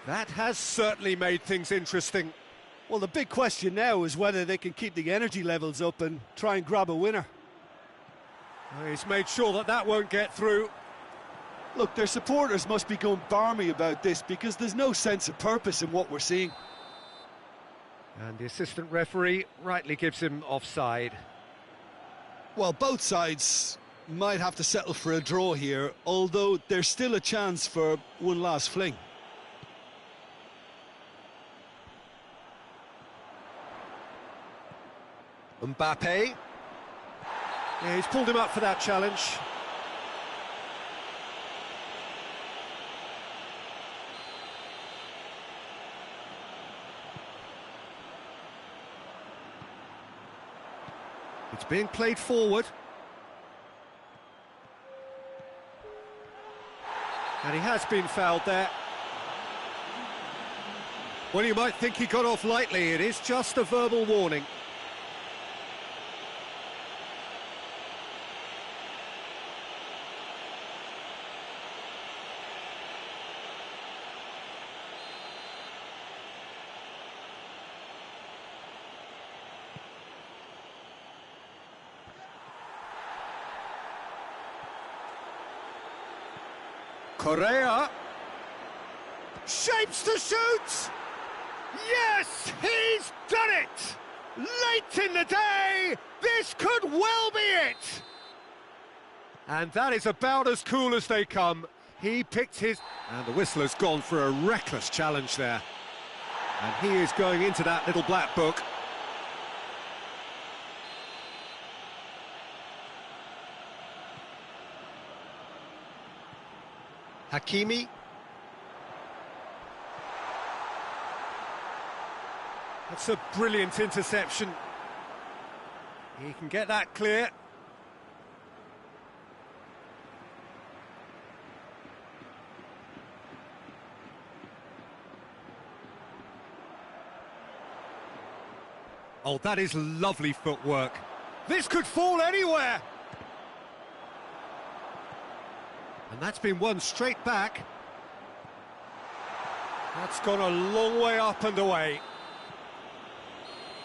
Speaker 1: That has certainly made things interesting.
Speaker 2: Well, the big question now is whether they can keep the energy levels up and try and grab a winner.
Speaker 1: He's made sure that that won't get through.
Speaker 2: Look, their supporters must be going barmy about this because there's no sense of purpose in what we're seeing.
Speaker 1: And the assistant referee rightly gives him offside.
Speaker 2: Well, both sides might have to settle for a draw here, although there's still a chance for one last fling.
Speaker 1: Mbappe. Yeah, he's pulled him up for that challenge. It's being played forward. And he has been fouled there. Well, you might think he got off lightly. It is just a verbal warning. Correa shapes to shoot. Yes, he's done it. Late in the day, this could well be it. And that is about as cool as they come. He picked his... And the whistler's gone for a reckless challenge there. And he is going into that little black book. Hakimi. That's a brilliant interception. He can get that clear. Oh, that is lovely footwork. This could fall anywhere. And that's been won straight back. That's gone a long way up and away.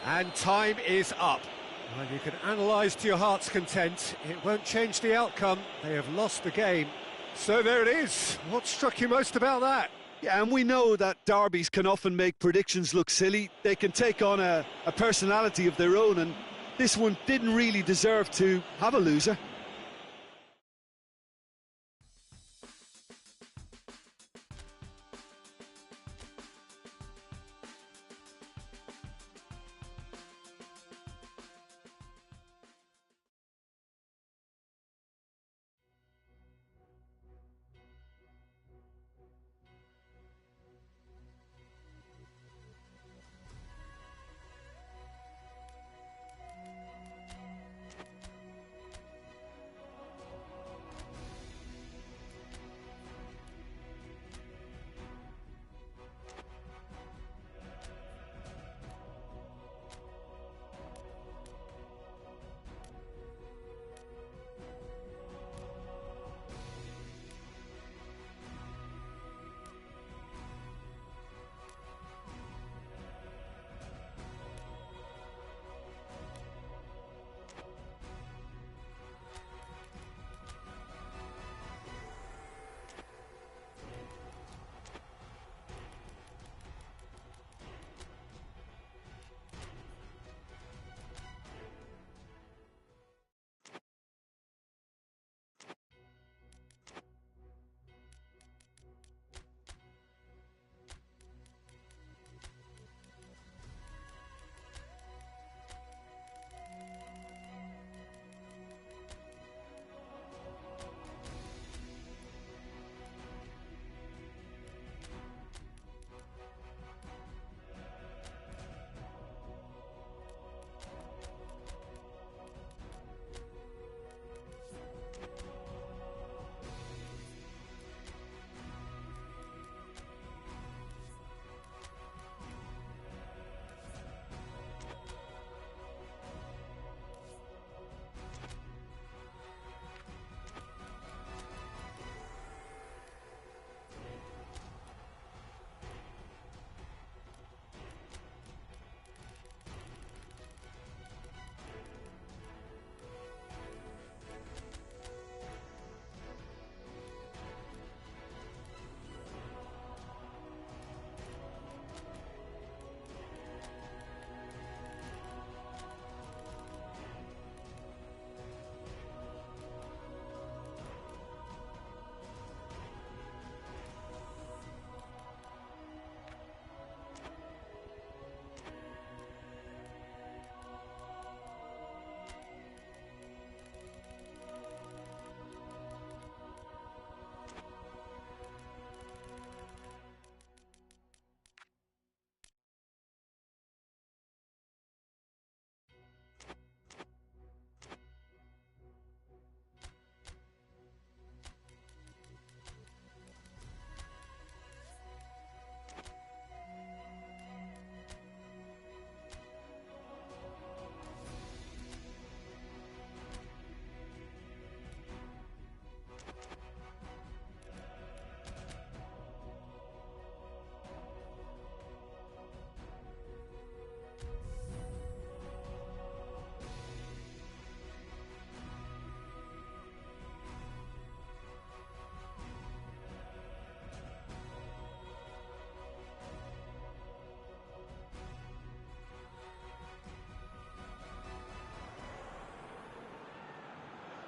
Speaker 1: And time is up. Well, you can analyse to your heart's content. It won't change the outcome. They have lost the game. So there it is. What struck you most about that?
Speaker 2: Yeah, and we know that derbies can often make predictions look silly. They can take on a personality of their own, and this one didn't really deserve to have a loser.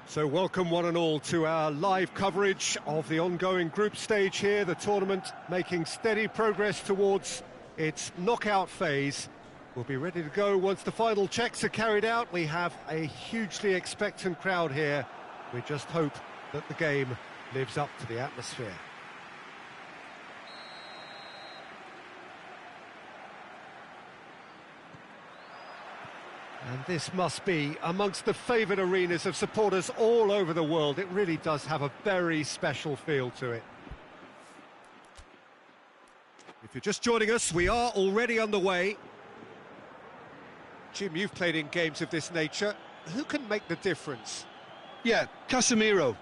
Speaker 1: So welcome one and all to our live coverage of the ongoing group stage here, the tournament making steady progress towards its knockout phase. We'll be ready to go once the final checks are carried out. We have a hugely expectant crowd here. We just hope that the game lives up to the atmosphere. And this must be amongst the favoured arenas of supporters all over the world. It really does have a very special feel to it. If you're just joining us, we are already underway. Jim, you've played in games of this nature. Who can make the difference?
Speaker 2: Yeah, Casemiro.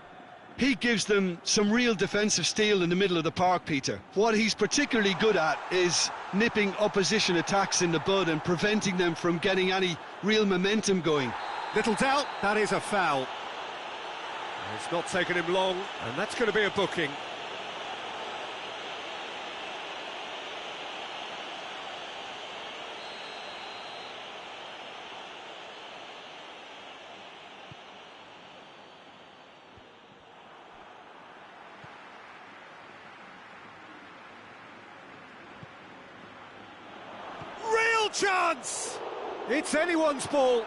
Speaker 2: He gives them some real defensive steel in the middle of the park, Peter. What he's particularly good at is nipping opposition attacks in the bud and preventing them from getting any real momentum going.
Speaker 1: Little doubt, that is a foul. It's not taken him long, and that's going to be a booking. Chance! It's anyone's ball.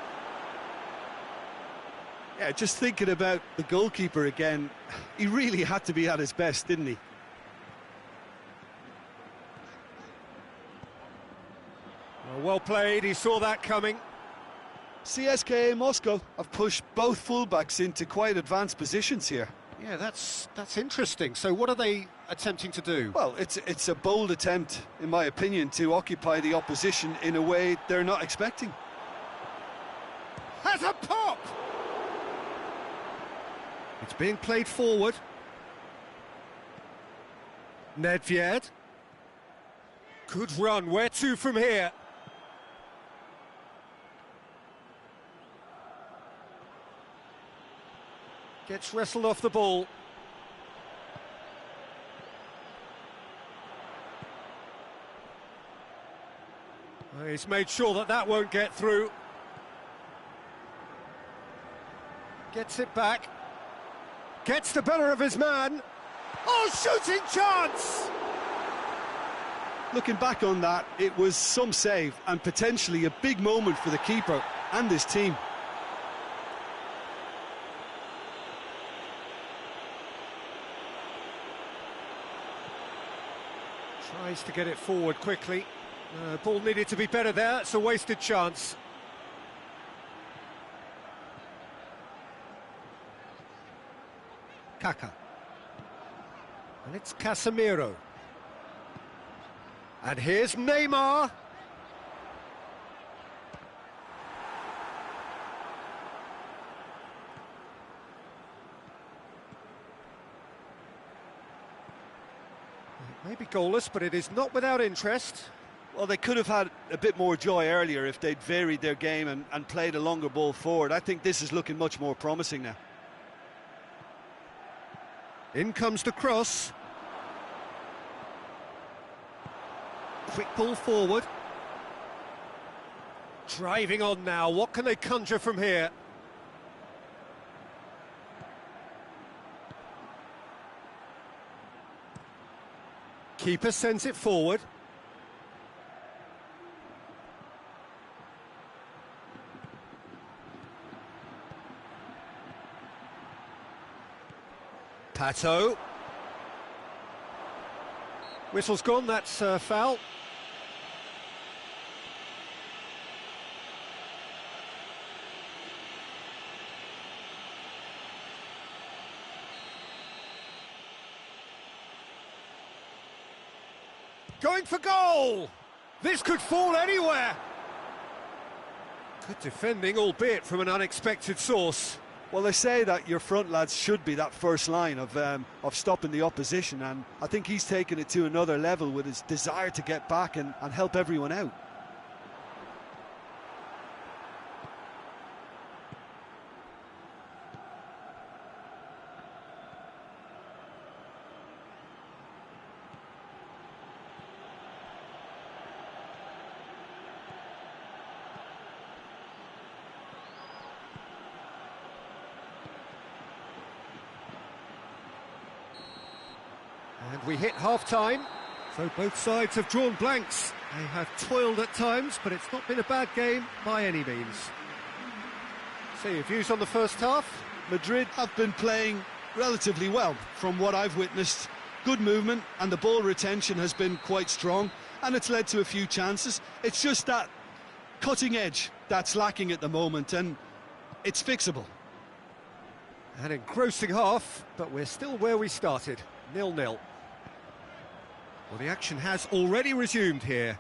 Speaker 2: Yeah, just thinking about the goalkeeper again, he really had to be at his best, didn't he?
Speaker 1: Well played, he saw that coming.
Speaker 2: CSKA Moscow have pushed both fullbacks into quite advanced positions here.
Speaker 1: Yeah, that's interesting. So what are they attempting to do?
Speaker 2: Well, it's a bold attempt, in my opinion, to occupy the opposition in a way they're not expecting.
Speaker 1: Has a pop! It's being played forward. Nedved. Good run, where to from here? Gets wrestled off the ball. He's made sure that that won't get through. Gets it back. Gets the better of his man. Oh, shooting chance!
Speaker 2: Looking back on that, it was some save and potentially a big moment for the keeper and his team.
Speaker 1: Tries to get it forward quickly. Ball needed to be better there. It's a wasted chance. Kaka. And it's Casemiro. And here's Neymar. Maybe goalless, but it is not without interest.
Speaker 2: Well, they could have had a bit more joy earlier if they'd varied their game and played a longer ball forward. I think this is looking much more promising now.
Speaker 1: In comes the cross. Quick ball forward. Driving on now. What can they conjure from here? Keeper sends it forward. Pato. Whistle's gone, that's foul. Going for goal! This could fall anywhere! Good defending, albeit from an unexpected source.
Speaker 2: Well, they say that your front lads should be that first line of stopping the opposition, and I think he's taken it to another level with his desire to get back and help everyone out.
Speaker 1: And we hit half-time, so both sides have drawn blanks. They have toiled at times, but it's not been a bad game by any means. So your views on the first half?
Speaker 2: Madrid have been playing relatively well from what I've witnessed. Good movement, and the ball retention has been quite strong, and it's led to a few chances. It's just that cutting edge that's lacking at the moment, and it's fixable.
Speaker 1: An engrossing half, but we're still where we started, 0-0. Well, the action has already resumed here.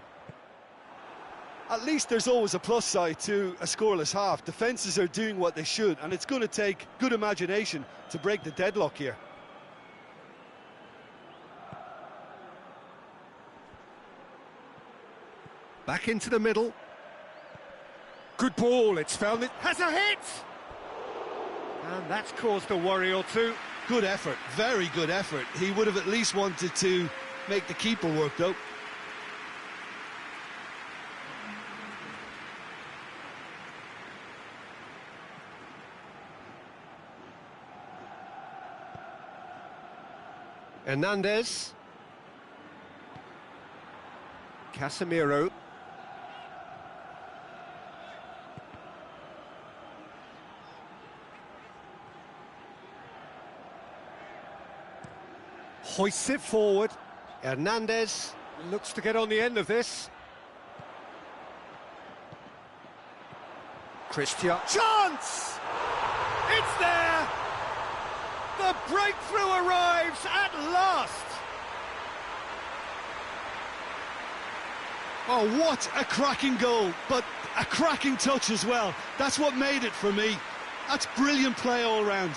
Speaker 2: At least there's always a plus side to a scoreless half. Defences are doing what they should, and it's going to take good imagination to break the deadlock here.
Speaker 1: Back into the middle. Good ball, it's found it, has a hit! And that's caused a worry or two.
Speaker 2: Good effort, very good effort. He would have at least wanted to make the keeper work, though.
Speaker 1: Hernandez. Casemiro. Hoists it forward. Hernandez looks to get on the end of this. Christian. Chance! It's there! The breakthrough arrives at last!
Speaker 2: Oh, what a cracking goal, but a cracking touch as well. That's what made it for me. That's brilliant play all round.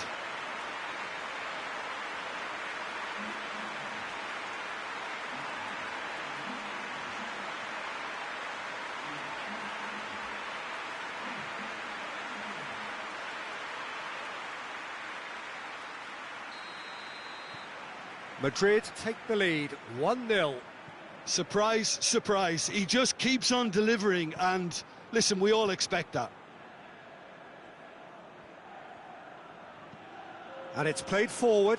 Speaker 1: Madrid take the lead, 1-0.
Speaker 2: Surprise, surprise. He just keeps on delivering, and listen, we all expect that.
Speaker 1: And it's played forward.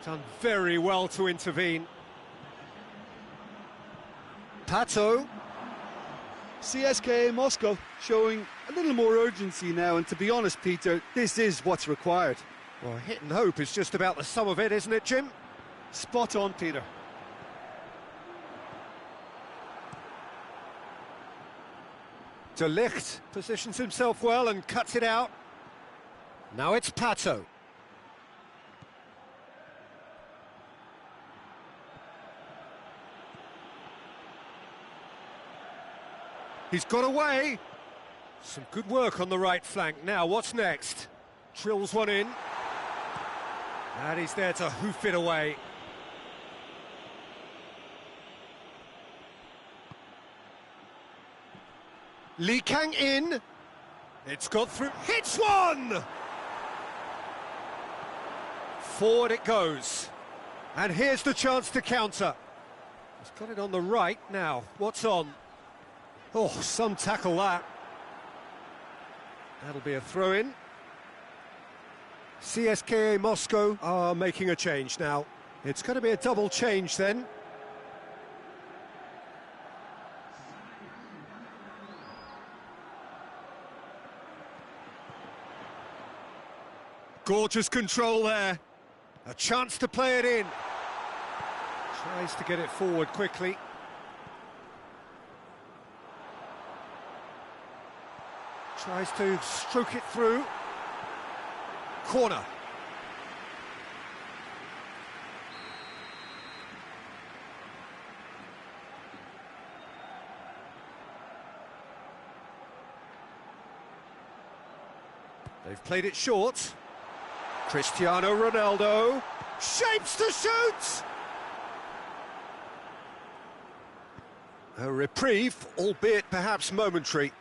Speaker 1: Done very well to intervene. Pato.
Speaker 2: CSKA Moscow showing a little more urgency now, and to be honest, Peter, this is what's required.
Speaker 1: Well, hit and hope is just about the sum of it, isn't it, Jim?
Speaker 2: Spot on, Peter.
Speaker 1: De Ligt positions himself well and cuts it out. Now it's Pato. He's got away. Some good work on the right flank. Now, what's next? Drills one in. And he's there to hoof it away. Lee Kang in. It's got through. Hits one! Forward it goes. And here's the chance to counter. He's got it on the right now. What's on? Oh, some tackle that. That'll be a throw-in. CSKA Moscow are making a change now. It's going to be a double change then. Gorgeous control there. A chance to play it in. Tries to get it forward quickly. Tries to stroke it through. Corner. They've played it short. Cristiano Ronaldo shapes to shoot! A reprieve, albeit perhaps momentary.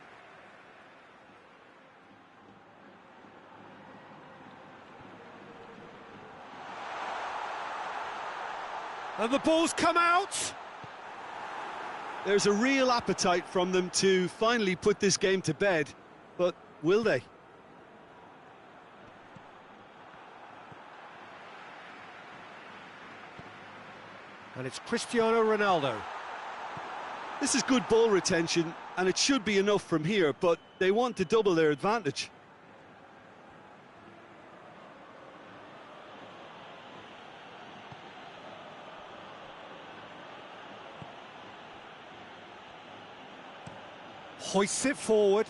Speaker 1: And the ball's come out!
Speaker 2: There's a real appetite from them to finally put this game to bed, but will they?
Speaker 1: And it's Cristiano Ronaldo.
Speaker 2: This is good ball retention, and it should be enough from here, but they want to double their advantage.
Speaker 1: Hoists it forward.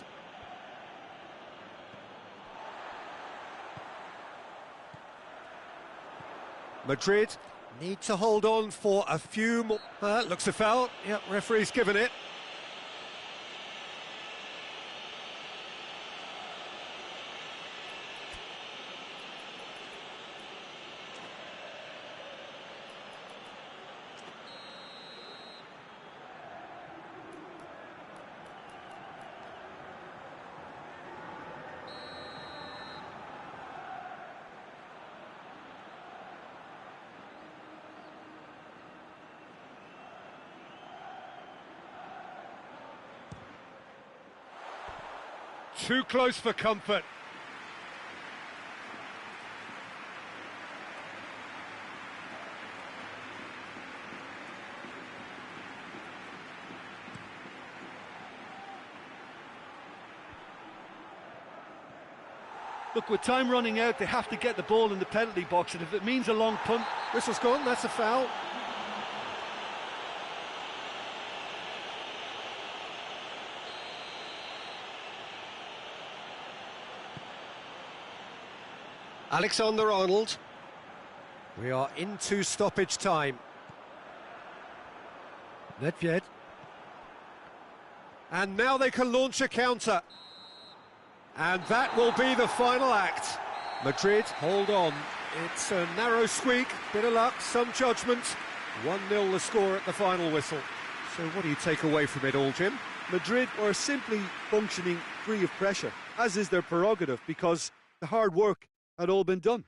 Speaker 1: Madrid need to hold on for a few more. Looks a foul. Yep, referee's given it. Too close for comfort.
Speaker 2: Look, with time running out, they have to get the ball in the penalty box, and if it means a long punt...
Speaker 1: Whistle's gone, that's a foul. Alexander-Arnold. We are into stoppage time. Nedved. And now they can launch a counter. And that will be the final act. Madrid, hold on. It's a narrow squeak, bit of luck, some judgment. 1-0 the score at the final whistle. So what do you take away from it all, Jim?
Speaker 2: Madrid are simply functioning free of pressure, as is their prerogative, because the hard work had all been done.